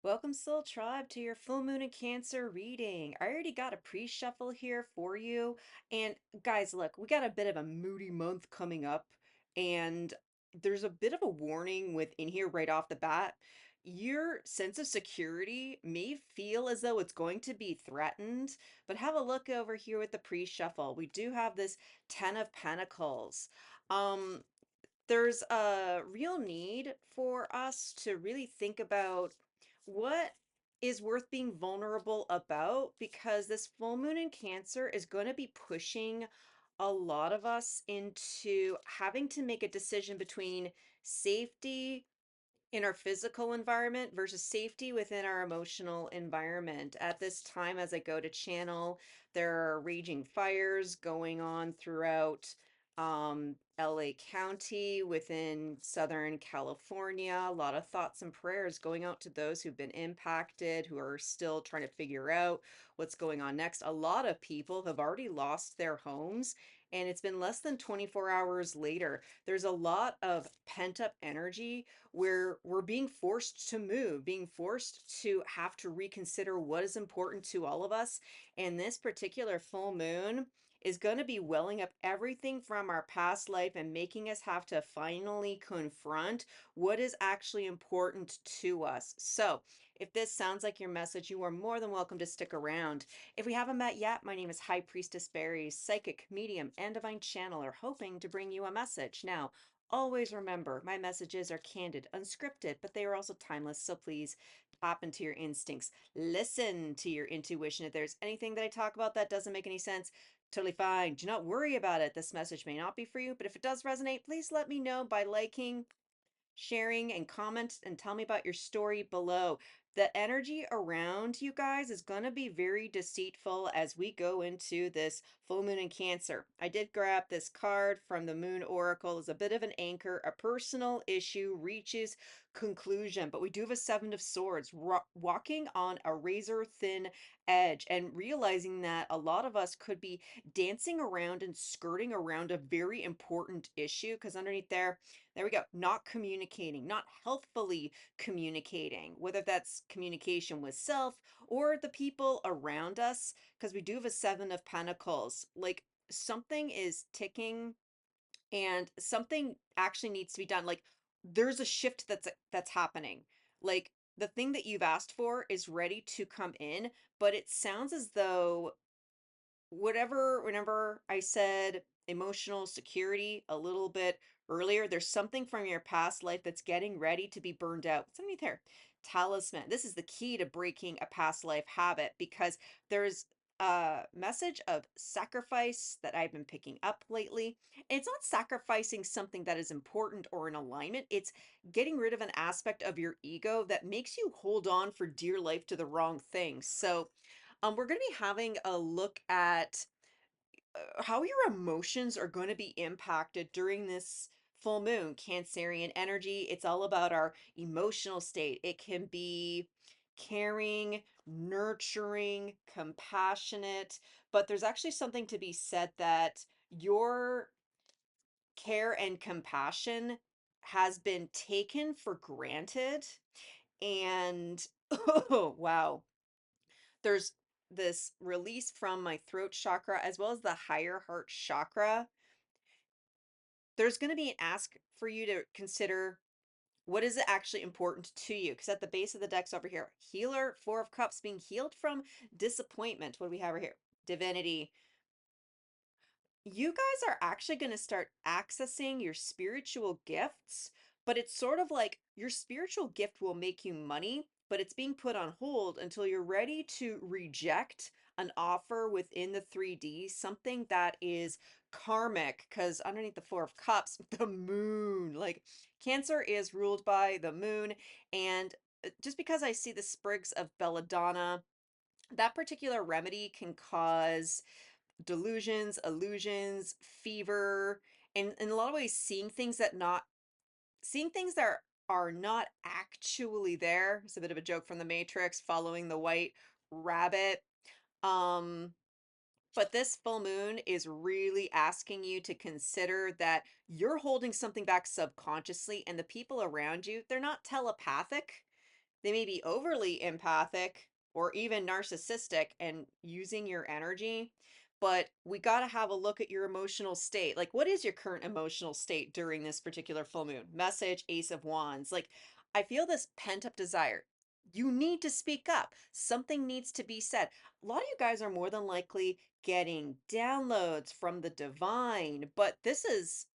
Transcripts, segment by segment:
Welcome, Soul Tribe, to your full moon and Cancer reading. I already got a pre-shuffle here for you. And guys, look, we got a bit of a moody month coming up, and there's a bit of a warning within here right off the bat. Your sense of security may feel as though it's going to be threatened, but have a look over here with the pre-shuffle. We do have this Ten of Pentacles. Um, there's a real need for us to really think about what is worth being vulnerable about, because this full moon in Cancer is going to be pushing a lot of us into having to make a decision between safety in our physical environment versus safety within our emotional environment. At this time, as I go to channel, there are raging fires going on throughout LA County within Southern California. A lot of thoughts and prayers going out to those who've been impacted, who are still trying to figure out what's going on next. A lot of people have already lost their homes, and it's been less than 24 hours later. There's a lot of pent up energy where we're being forced to move, being forced to have to reconsider what is important to all of us. And this particular full moon is going to be welling up everything from our past life and making us have to finally confront what is actually important to us. So, if this sounds like your message, you are more than welcome to stick around. If we haven't met yet, my name is High Priestess Berry, psychic, medium, and divine channeler, hoping to bring you a message. Now, always remember, my messages are candid, unscripted, but they are also timeless. So please tap into your instincts. Listen to your intuition. If there's anything that I talk about that doesn't make any sense, totally fine. Do not worry about it. This message may not be for you, but if it does resonate, please let me know by liking, sharing, and comment, and tell me about your story below. The energy around you guys is going to be very deceitful as we go into this full moon in Cancer. I did grab this card from the Moon Oracle as a bit of an anchor. A personal issue reaches conclusion, but we do have a Seven of Swords, walking on a razor thin edge and realizing that a lot of us could be dancing around and skirting around a very important issue, because underneath there we go. Not communicating, not healthfully communicating, whether that's communication with self or the people around us, because we do have a Seven of Pentacles. Like, something is ticking and something actually needs to be done. Like, there's a shift that's happening. Like, the thing that you've asked for is ready to come in, but it sounds as though whenever I said emotional security a little bit earlier, there's something from your past life that's getting ready to be burned out. What's underneath here? Talisman. This is the key to breaking a past life habit, because there's a message of sacrifice that I've been picking up lately. And it's not sacrificing something that is important or in alignment. It's getting rid of an aspect of your ego that makes you hold on for dear life to the wrong thing. So we're going to be having a look at how your emotions are going to be impacted during this full moon. Cancerian energy, it's all about our emotional state. It can be caring, nurturing, compassionate, but there's actually something to be said that your care and compassion has been taken for granted. And oh, wow, there's this release from my throat chakra as well as the higher heart chakra. There's going to be an ask for you to consider what is actually important to you, because at the base of the decks over here, healer, Four of Cups, being healed from disappointment. What do we have right here? Divinity. You guys are actually going to start accessing your spiritual gifts, but it's sort of like your spiritual gift will make you money, but it's being put on hold until you're ready to reject an offer within the 3D, something that is karmic, because underneath the Four of Cups, the moon, like Cancer is ruled by the moon. And just because I see the sprigs of belladonna, that particular remedy can cause delusions, illusions, fever, and in a lot of ways seeing things that are not actually there. It's a bit of a joke from the Matrix, following the white rabbit. Um, but this full moon is really asking you to consider that you're holding something back subconsciously, and the people around you, they're not telepathic. They may be overly empathic or even narcissistic and using your energy, but we got to have a look at your emotional state. Like, what is your current emotional state during this particular full moon? Message, Ace of Wands. Like, I feel this pent up desire. You need to speak up. Something needs to be said. A lot of you guys are more than likely getting downloads from the divine, but this is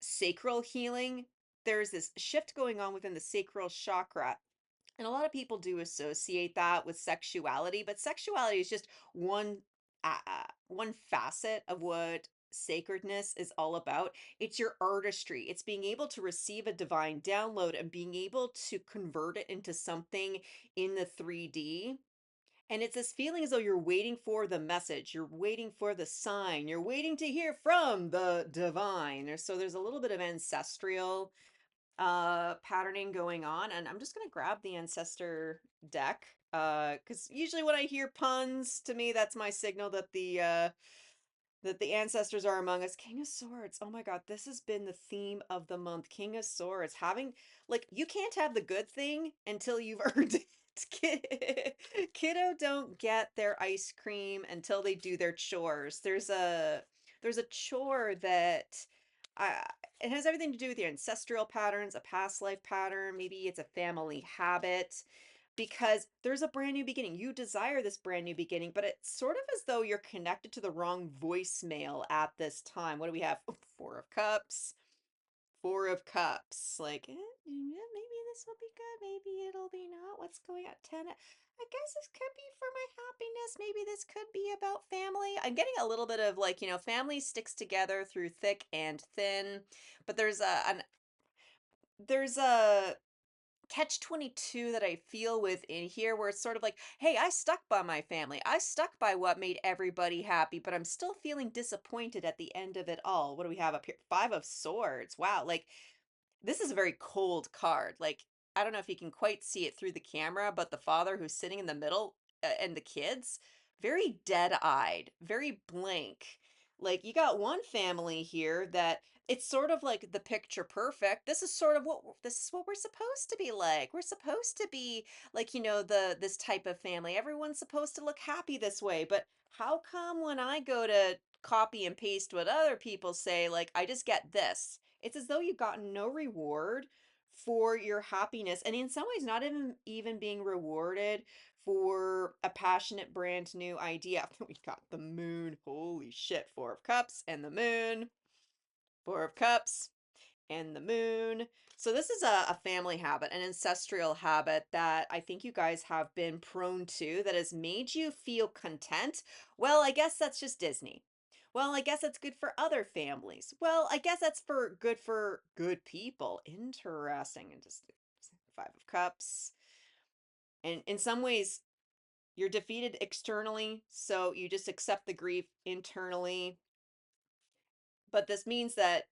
sacral healing. There's this shift going on within the sacral chakra. And a lot of people do associate that with sexuality, but sexuality is just one facet of what sacredness is all about. It's your artistry. It's being able to receive a divine download and being able to convert it into something in the 3D. And it's this feeling as though you're waiting for the message, you're waiting for the sign, you're waiting to hear from the divine. So there's a little bit of ancestral patterning going on, and I'm just going to grab the ancestor deck cuz usually when I hear puns, to me that's my signal that the ancestors are among us. King of Swords. Oh my God, this has been the theme of the month. King of Swords. Having, like, you can't have the good thing until you've earned it. Kiddo don't get their ice cream until they do their chores. There's a chore that uh, it has everything to do with your ancestral patterns, a past life pattern, maybe it's a family habit because there's a brand new beginning. You desire this brand new beginning, but it's sort of as though you're connected to the wrong voicemail at this time. What do we have? Four of Cups. Four of Cups. Like, yeah, maybe this will be good. Maybe it'll be not. What's going on? I guess this could be for my happiness. Maybe this could be about family. I'm getting a little bit of like, family sticks together through thick and thin, but there's a catch 22 that I feel within here where it's sort of like, hey, I stuck by my family. I stuck by what made everybody happy, but I'm still feeling disappointed at the end of it all. What do we have up here? Five of Swords. Wow. Like, this is a very cold card. Like, I don't know if you can quite see it through the camera, but the father who's sitting in the middle and the kids, very dead-eyed, very blank. Like, you got one family here that it's sort of like the picture perfect. This is what we're supposed to be like. We're supposed to be like, the this type of family. Everyone's supposed to look happy this way. But how come when I go to copy and paste what other people say, like I just get this? It's as though you've gotten no reward for your happiness, and in some ways not even being rewarded for a passionate brand new idea. We got the moon. Holy shit. Four of Cups and the moon. Four of Cups and the moon. So this is a family habit, an ancestral habit that I think you guys have been prone to that has made you feel content. Well, I guess that's just Disney. Well, I guess that's good for other families. Well, I guess that's for good people. Interesting. And just Five of Cups. And in some ways, you're defeated externally, so you just accept the grief internally. But this means that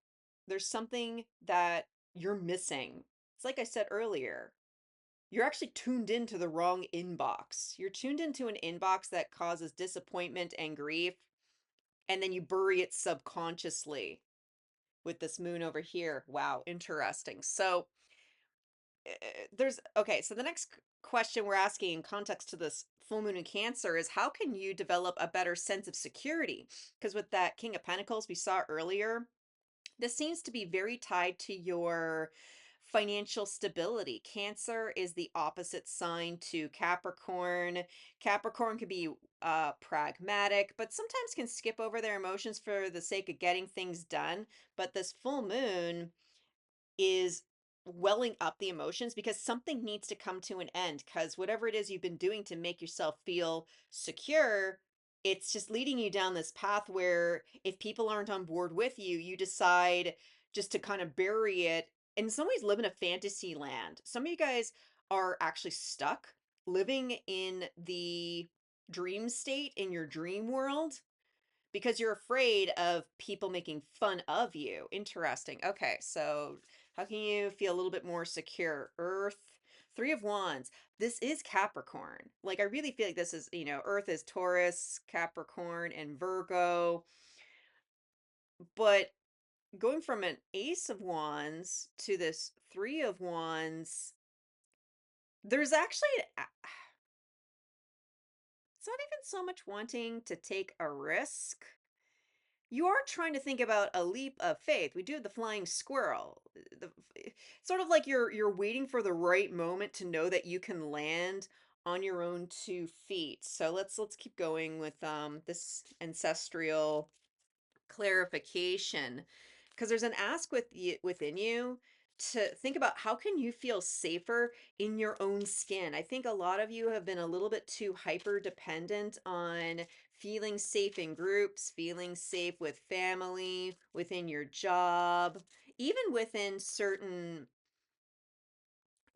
there's something that you're missing. It's like I said earlier, you're actually tuned into the wrong inbox. You're tuned into an inbox that causes disappointment and grief, and then you bury it subconsciously with this moon over here. Wow, interesting. So, okay, so the next question we're asking in context to this full moon in Cancer is how can you develop a better sense of security? Because with that King of Pentacles we saw earlier, this seems to be very tied to your financial stability. Cancer is the opposite sign to Capricorn. Capricorn can be pragmatic, but sometimes can skip over their emotions for the sake of getting things done. But this full moon is welling up the emotions because something needs to come to an end because whatever it is you've been doing to make yourself feel secure, it's just leading you down this path where if people aren't on board with you, you decide just to kind of bury it, in some ways live in a fantasy land. Some of you guys are actually stuck living in the dream state in your dream world because you're afraid of people making fun of you. Interesting. Okay, so how can you feel a little bit more secure? Earth, Three of Wands. This is Capricorn. Like, I really feel like this is, Earth is Taurus, Capricorn, and Virgo. But going from an Ace of Wands to this Three of Wands, There's actually it's not even so much wanting to take a risk. You are trying to think about a leap of faith. We do the flying squirrel. Sort of like you're waiting for the right moment to know that you can land on your own 2 feet. So let's keep going with this ancestral clarification, because there's an ask within you to think about how can you feel safer in your own skin. I think a lot of you have been a little bit too hyper dependent on feeling safe in groups, feeling safe with family, within your job, even within certain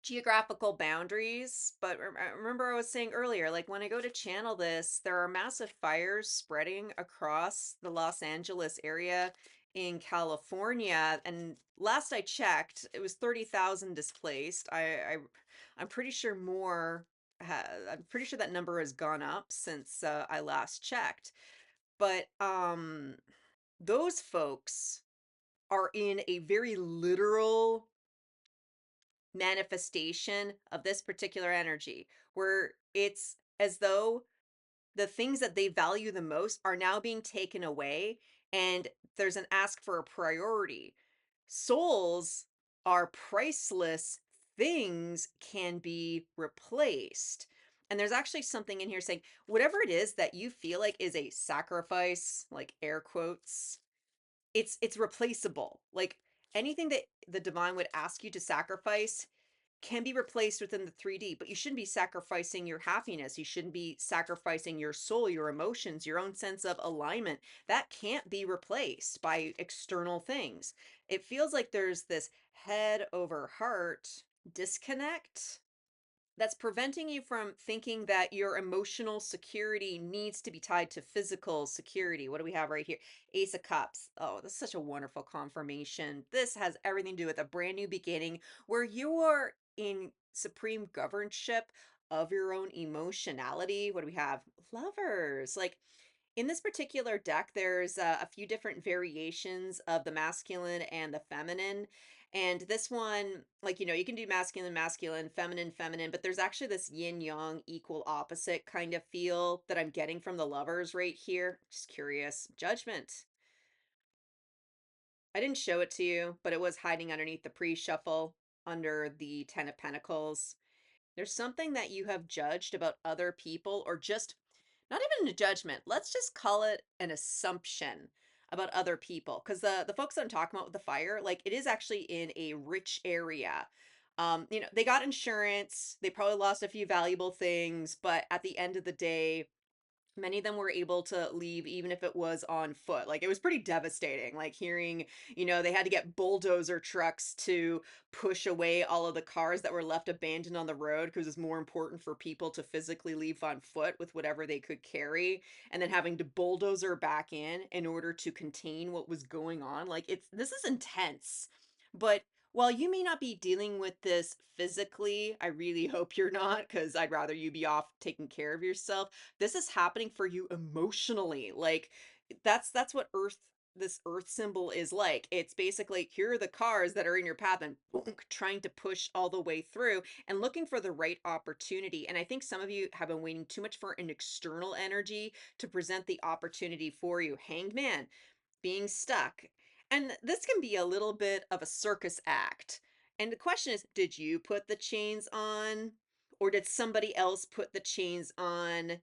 geographical boundaries. But remember, I was saying earlier, like when I go to channel this, there are massive fires spreading across the Los Angeles area in California. And last I checked, it was 30,000 displaced. I'm pretty sure more. I'm pretty sure that number has gone up since I last checked. But those folks are in a very literal manifestation of this particular energy, where it's as though the things that they value the most are now being taken away, and there's an ask for a priority. Souls are priceless, things can be replaced. And there's actually something in here saying whatever it is that you feel like is a sacrifice, like air quotes, it's replaceable. Like anything that the divine would ask you to sacrifice can be replaced within the 3D, but you shouldn't be sacrificing your happiness. You shouldn't be sacrificing your soul, your emotions, your own sense of alignment. That can't be replaced by external things. It feels like there's this head over heart disconnect that's preventing you from thinking that your emotional security needs to be tied to physical security. What do we have right here? Ace of Cups. Oh, that's such a wonderful confirmation. This has everything to do with a brand new beginning where you are in supreme governship of your own emotionality. What do we have? Lovers. Like in this particular deck, there's a few different variations of the masculine and the feminine. And this one, like, you can do masculine, masculine, feminine, feminine, but there's actually this yin yang equal opposite kind of feel that I'm getting from the lovers right here. Just curious. Judgment. I didn't show it to you, but it was hiding underneath the pre shuffle under the Ten of Pentacles. There's something that you have judged about other people, or just not even a judgment. Let's just call it an assumption about other people. Because the folks that I'm talking about with the fire, like it is actually in a rich area. They got insurance, they probably lost a few valuable things, but at the end of the day, many of them were able to leave even if it was on foot. Like it was pretty devastating, like hearing, they had to get bulldozer trucks to push away all of the cars that were left abandoned on the road because it's more important for people to physically leave on foot with whatever they could carry, and then having to bulldozer back in order to contain what was going on. Like this is intense. But while you may not be dealing with this physically, I really hope you're not, because I'd rather you be off taking care of yourself. This is happening for you emotionally. Like that's what this earth symbol is like. It's basically here are the cars that are in your path and boom, trying to push all the way through and looking for the right opportunity. And I think some of you have been waiting too much for an external energy to present the opportunity for you. Hanged man, being stuck. And this can be a little bit of a circus act. And the question is, did you put the chains on? Or did somebody else put the chains on?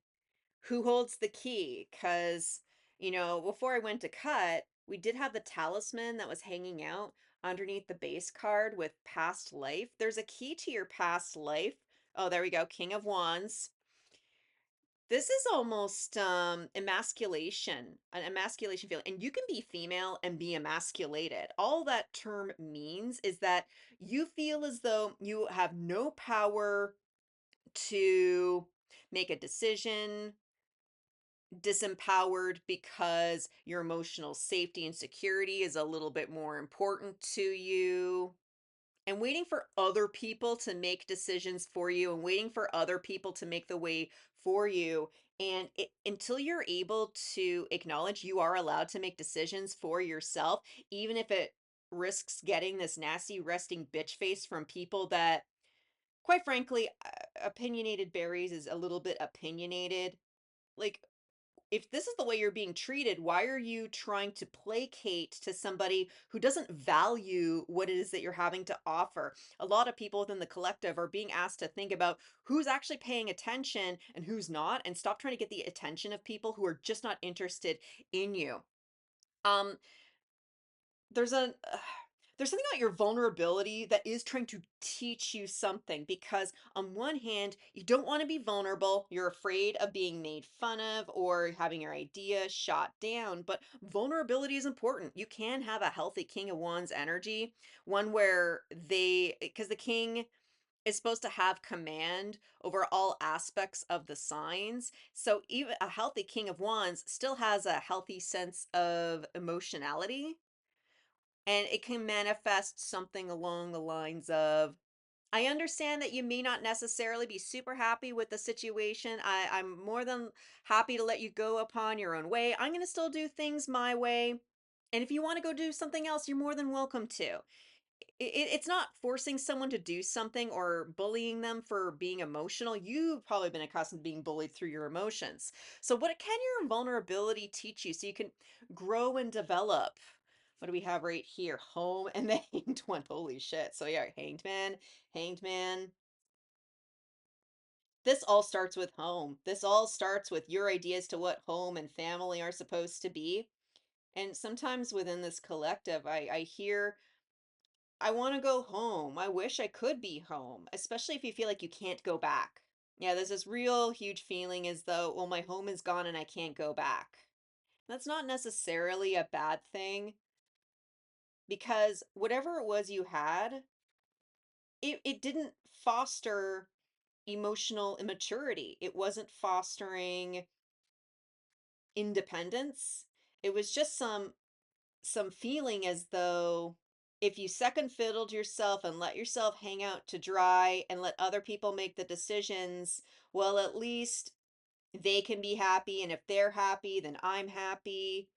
Who holds the key? Because, before I went to cut, we did have the talisman that was hanging out underneath the base card with past life. There's a key to your past life. Oh, there we go. King of Wands. This is almost an emasculation feeling. And you can be female and be emasculated. All that term means is that you feel as though you have no power to make a decision, disempowered because your emotional safety and security is a little bit more important to you, and waiting for other people to make decisions for you and waiting for other people to make the way for you. And until you're able to acknowledge you are allowed to make decisions for yourself, even if it risks getting this nasty resting bitch face from people that quite frankly, opinionated berries is a little bit opinionated. Like, if this is the way you're being treated, why are you trying to placate to somebody who doesn't value what it is that you're having to offer? A lot of people within the collective are being asked to think about who's actually paying attention and who's not, and stop trying to get the attention of people who are just not interested in you. Um, there's a there's something about your vulnerability that is trying to teach you something, because on one hand you don't want to be vulnerable, you're afraid of being made fun of or having your idea shot down, but vulnerability is important. You can have a healthy King of Wands energy, one where they, because the king is supposed to have command over all aspects of the signs, so even a healthy King of Wands still has a healthy sense of emotionality, and it can manifest something along the lines of, I understand that you may not necessarily be super happy with the situation. I'm more than happy to let you go upon your own way. I'm going to still do things my way. And if you want to go do something else, you're more than welcome to. It's not forcing someone to do something or bullying them for being emotional. You've probably been accustomed to being bullied through your emotions. So, what can your vulnerability teach you so you can grow and develop? What do we have right here? Home and the hanged one. Holy shit. So, yeah, hanged man. This all starts with home. This all starts with your ideas to what home and family are supposed to be. And sometimes within this collective, I hear, I want to go home. I wish I could be home, especially if you feel like you can't go back. Yeah, there's this real huge feeling as though, well, my home is gone and I can't go back. That's not necessarily a bad thing, because whatever it was you had, it didn't foster emotional immaturity. It wasn't fostering independence. It was just some feeling as though if you second fiddled yourself and let yourself hang out to dry and let other people make the decisions, well, at least they can be happy. And if they're happy, then I'm happy.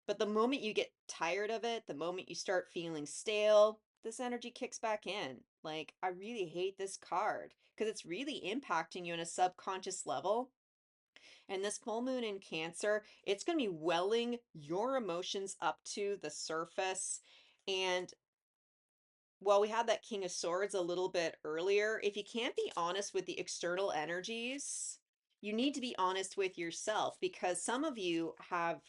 But the moment you get tired of it, the moment you start feeling stale, this energy kicks back in. Like, I really hate this card because it's really impacting you on a subconscious level. And this full moon in Cancer, it's going to be welling your emotions up to the surface. And while we had that King of Swords a little bit earlier, if you can't be honest with the external energies, you need to be honest with yourself, because some of you have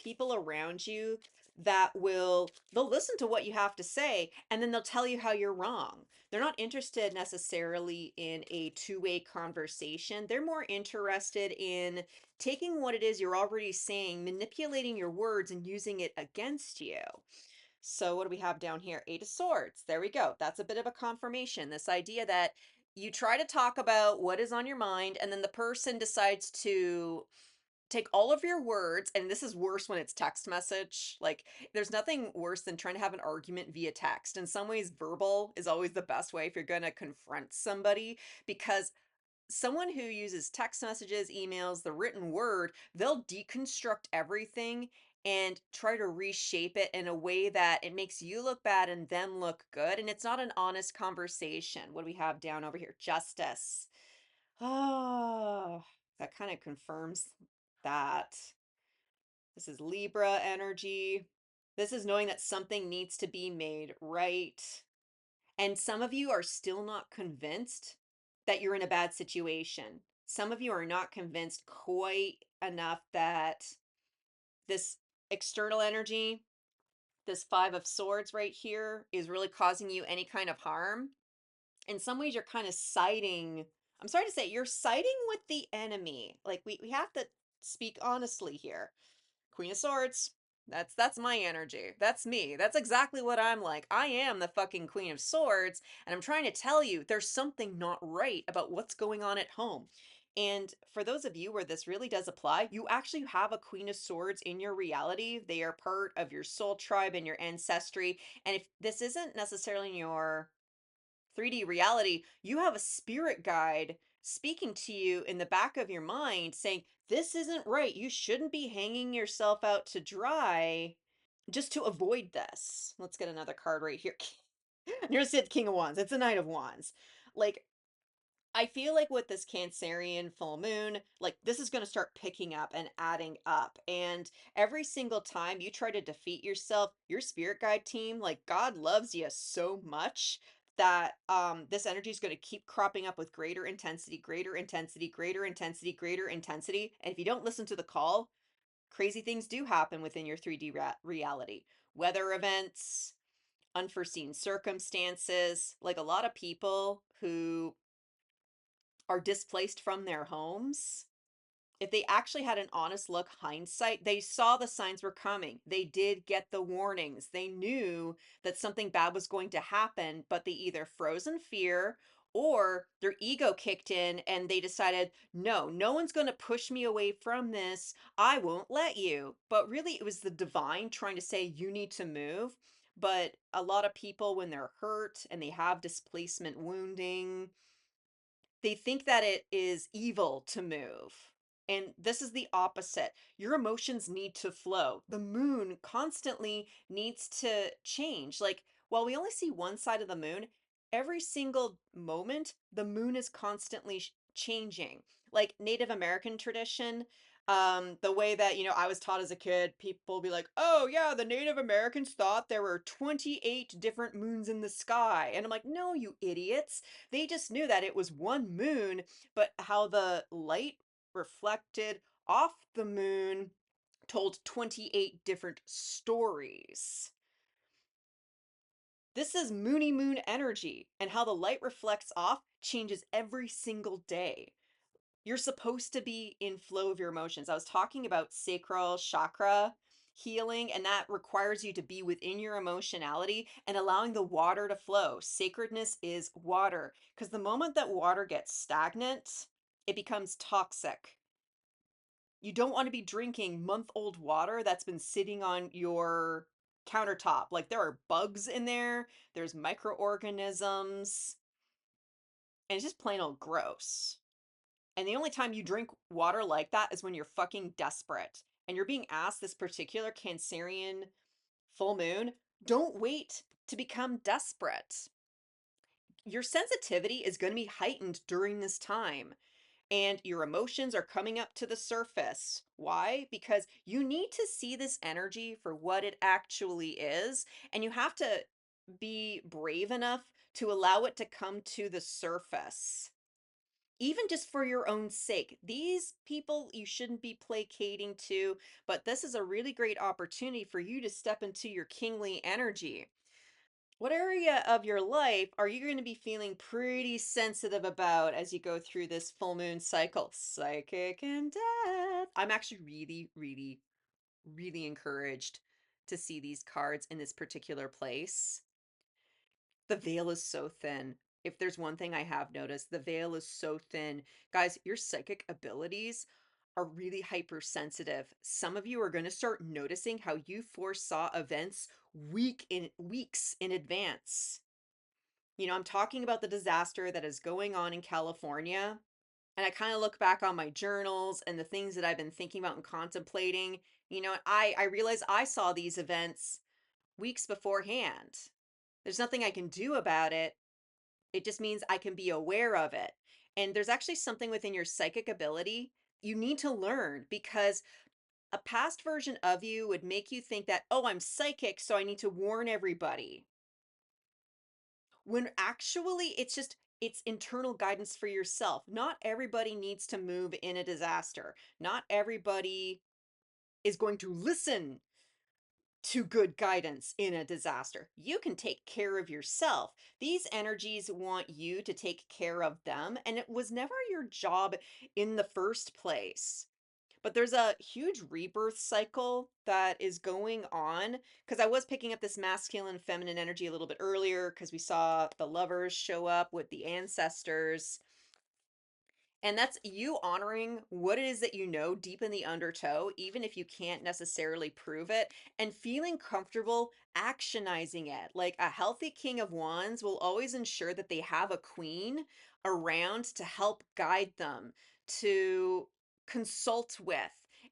people around you that they'll listen to what you have to say and then they'll tell you how you're wrong. They're not interested necessarily in a two-way conversation. They're more interested in taking what it is you're already saying, manipulating your words and using it against you. So what do we have down here? Eight of Swords. There we go. That's a bit of a confirmation. This idea that you try to talk about what is on your mind, and then the person decides to take all of your words, and this is worse when it's text message. Like, there's nothing worse than trying to have an argument via text. In some ways, verbal is always the best way if you're going to confront somebody, because someone who uses text messages, emails, the written word, they'll deconstruct everything and try to reshape it in a way that it makes you look bad and them look good. And it's not an honest conversation. What do we have down over here? Justice. Oh, that kind of confirms that. This is Libra energy. This is knowing that something needs to be made right. And some of you are still not convinced that you're in a bad situation. Some of you are not convinced quite enough that this external energy, this Five of Swords right here, is really causing you any kind of harm. In some ways, you're kind of siding. I'm sorry to say, you're siding with the enemy. Like, we have to speak honestly here. Queen of Swords. That's my energy. That's me. That's exactly what I'm like. I am the fucking Queen of Swords, and I'm trying to tell you there's something not right about what's going on at home. And for those of you where this really does apply, you actually have a Queen of Swords in your reality. They are part of your soul tribe and your ancestry. And if this isn't necessarily in your 3D reality, you have a spirit guide speaking to you in the back of your mind saying, this isn't right. You shouldn't be hanging yourself out to dry just to avoid this. Let's get another card right here. Here's the King of Wands. It's a Knight of Wands. Like, I feel like with this Cancerian full moon, like this is going to start picking up and adding up. And every single time you try to defeat yourself, your spirit guide team, like God loves you so much that this energy is going to keep cropping up with greater intensity, greater intensity, greater intensity, greater intensity. And if you don't listen to the call, crazy things do happen within your 3D reality. Weather events, unforeseen circumstances, like a lot of people who are displaced from their homes, if they actually had an honest look hindsight, they saw the signs were coming. They did get the warnings. They knew that something bad was going to happen, but they either froze in fear or their ego kicked in and they decided, no, no one's going to push me away from this. I won't let you. But really, it was the divine trying to say, you need to move. But a lot of people, when they're hurt and they have displacement wounding, they think that it is evil to move. And this is the opposite. Your emotions need to flow. The moon constantly needs to change. Like, while we only see one side of the moon, every single moment, the moon is constantly changing. Like Native American tradition, the way that, I was taught as a kid, people be like, oh, yeah, the Native Americans thought there were 28 different moons in the sky. And I'm like, no, you idiots. They just knew that it was one moon, but how the light reflected off the moon told 28 different stories. This is moony moon energy, and how the light reflects off changes every single day. You're supposed to be in flow of your emotions. I was talking about sacral chakra healing, and that requires you to be within your emotionality and allowing the water to flow. Sacredness is water, because the moment that water gets stagnant, it becomes toxic. You don't want to be drinking month-old water that's been sitting on your countertop. Like there are bugs in there, there's microorganisms, and it's just plain old gross. And the only time you drink water like that is when you're fucking desperate. And you're being asked this particular Cancerian full moon, don't wait to become desperate. Your sensitivity is going to be heightened during this time. And your emotions are coming up to the surface. Why? Because you need to see this energy for what it actually is. And you have to be brave enough to allow it to come to the surface, even just for your own sake. These people you shouldn't be placating to, but this is a really great opportunity for you to step into your kingly energy. What area of your life are you going to be feeling pretty sensitive about as you go through this full moon cycle? Psychic and death. I'm actually really, really, really encouraged to see these cards in this particular place. The veil is so thin. If there's one thing I have noticed, the veil is so thin. Guys, your psychic abilities are really hypersensitive. Some of you are going to start noticing how you foresaw events weeks in advance. I'm talking about the disaster that is going on in California, and I kind of look back on my journals and the things that I've been thinking about and contemplating. I realize I saw these events weeks beforehand. There's nothing I can do about it. It just means I can be aware of it. And there's actually something within your psychic ability you need to learn, because a past version of you would make you think that, oh, I'm psychic, so I need to warn everybody. When actually it's internal guidance for yourself. Not everybody needs to move in a disaster. Not everybody is going to listen to good guidance in a disaster. You can take care of yourself. These energies want you to take care of them, and it was never your job in the first place. But there's a huge rebirth cycle that is going on, because I was picking up this masculine feminine energy a little bit earlier because we saw the lovers show up with the ancestors. And that's you honoring what it is that you know deep in the undertow, even if you can't necessarily prove it, and feeling comfortable actionizing it. Like a healthy King of Wands will always ensure that they have a queen around to help guide them, to consult with.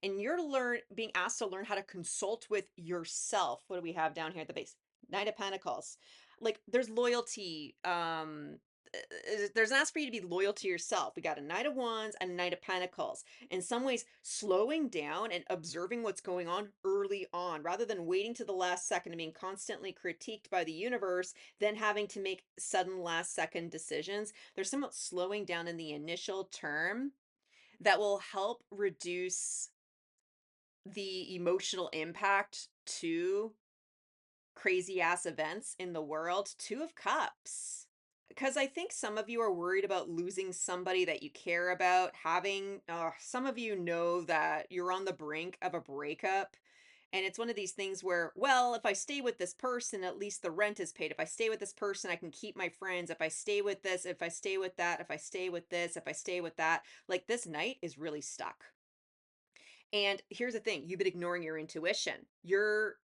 And you're being asked to learn how to consult with yourself. What do we have down here at the base? Knight of Pentacles. Like there's loyalty, there's an ask for you to be loyal to yourself. We got a Knight of Wands and a Knight of Pentacles. In some ways, slowing down and observing what's going on early on, rather than waiting to the last second and being constantly critiqued by the universe, then having to make sudden last second decisions. There's somewhat slowing down in the initial term that will help reduce the emotional impact to crazy ass events in the world. Two of Cups. Because I think some of you are worried about losing somebody that you care about, having, some of you know that you're on the brink of a breakup. And it's one of these things where, well, if I stay with this person, at least the rent is paid. If I stay with this person, I can keep my friends. If I stay with this, if I stay with that, if I stay with this, if I stay with that, like this night is really stuck. And here's the thing, you've been ignoring your intuition. Your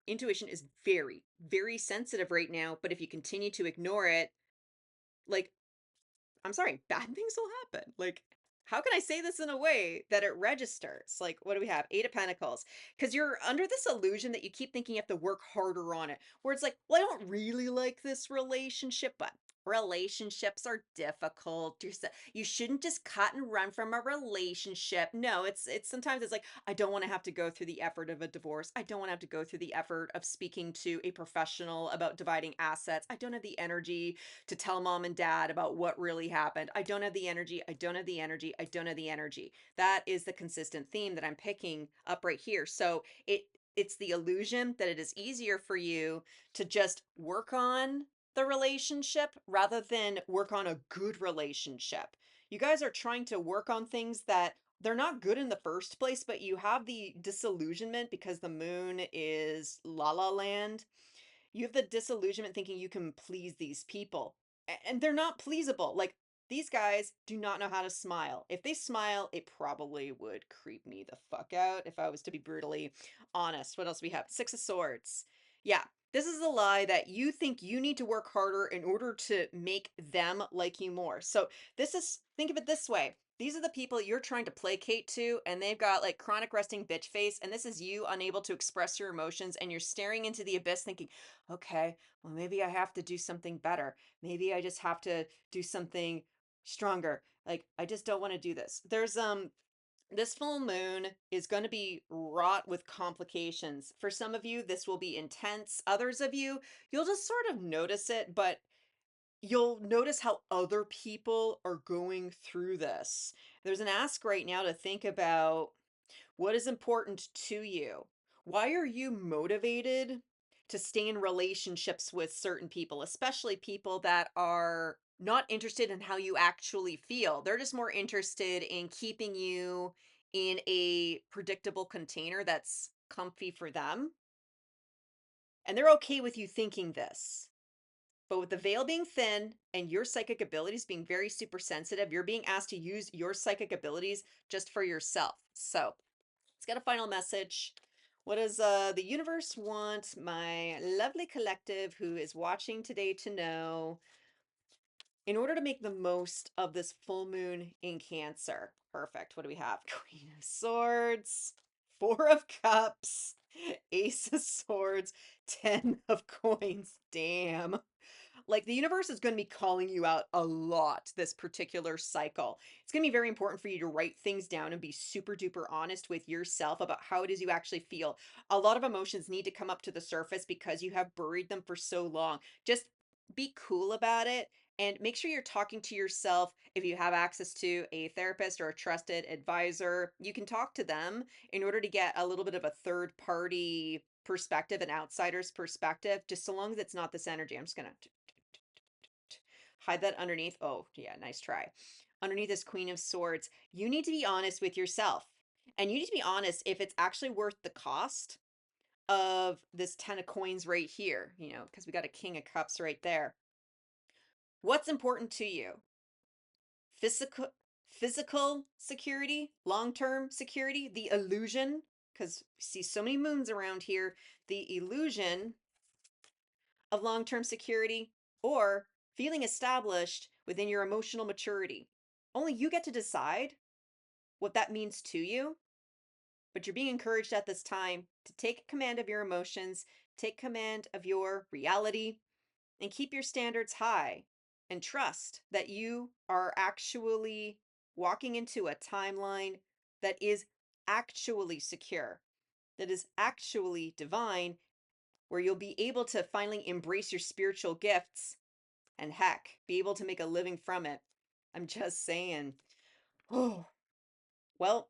intuition is very, very sensitive right now. But if you continue to ignore it, like, I'm sorry, bad things will happen. Like, how can I say this in a way that it registers? Like, what do we have? Eight of Pentacles. Because you're under this illusion that you keep thinking you have to work harder on it. Where it's like, well, I don't really like this relationship, but relationships are difficult. You shouldn't just cut and run from a relationship. No, it's sometimes it's like, I don't want to have to go through the effort of a divorce. I don't want to have to go through the effort of speaking to a professional about dividing assets. I don't have the energy to tell mom and dad about what really happened. I don't have the energy. I don't have the energy. I don't have the energy. That is the consistent theme that I'm picking up right here. So it's the illusion that it is easier for you to just work on the relationship rather than work on a good relationship. You guys are trying to work on things that they're not good in the first place, but you have the disillusionment because the moon is la la land. You have the disillusionment thinking you can please these people, and they're not pleasable. Like, these guys do not know how to smile. If they smile, it probably would creep me the fuck out if I was to be brutally honest. What else we have? Six of Swords. Yeah, this is a lie that you think you need to work harder in order to make them like you more. So this is, think of it this way. These are the people you're trying to placate to, and they've got like chronic resting bitch face, and this is you unable to express your emotions, and you're staring into the abyss thinking, okay, well, maybe I have to do something better. Maybe I just have to do something stronger. Like, I just don't want to do this. This full moon is going to be wrought with complications. For some of you, this will be intense. Others of you, you'll just sort of notice it, but you'll notice how other people are going through this. There's an ask right now to think about what is important to you? Why are you motivated to stay in relationships with certain people, especially people that are not interested in how you actually feel? They're just more interested in keeping you in a predictable container that's comfy for them. And they're okay with you thinking this. But with the veil being thin and your psychic abilities being very super sensitive, you're being asked to use your psychic abilities just for yourself. So let's get a final message. What does the universe want my lovely collective who is watching today to know in order to make the most of this full moon in Cancer? Perfect. What do we have? Queen of Swords, Four of Cups, Ace of Swords, Ten of Coins. Damn. Like, the universe is going to be calling you out a lot this particular cycle. It's going to be very important for you to write things down and be super duper honest with yourself about how it is you actually feel. A lot of emotions need to come up to the surface because you have buried them for so long. Just be cool about it and make sure you're talking to yourself. If you have access to a therapist or a trusted advisor, you can talk to them in order to get a little bit of a third party perspective, an outsider's perspective, just so long as it's not this energy. I'm just going to hide that underneath. Oh, yeah, nice try. Underneath this Queen of Swords, you need to be honest with yourself. And you need to be honest if it's actually worth the cost of this 10 of coins right here, because we got a King of Cups right there. What's important to you? Physical security, long-term security, the illusion, because we see so many moons around here, the illusion of long-term security, or feeling established within your emotional maturity. Only you get to decide what that means to you, but you're being encouraged at this time to take command of your emotions, take command of your reality, and keep your standards high. and trust that you are actually walking into a timeline that is actually secure, that is actually divine, where you'll be able to finally embrace your spiritual gifts and heck, be able to make a living from it. I'm just saying. Oh, well,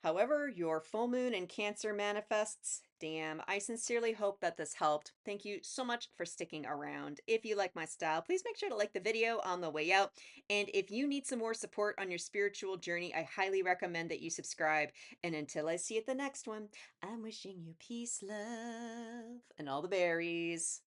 however, your full moon in Cancer manifests, damn, I sincerely hope that this helped. Thank you so much for sticking around. If you like my style, please make sure to like the video on the way out. And if you need some more support on your spiritual journey, I highly recommend that you subscribe. And until I see you at the next one, I'm wishing you peace, love, and all the berries.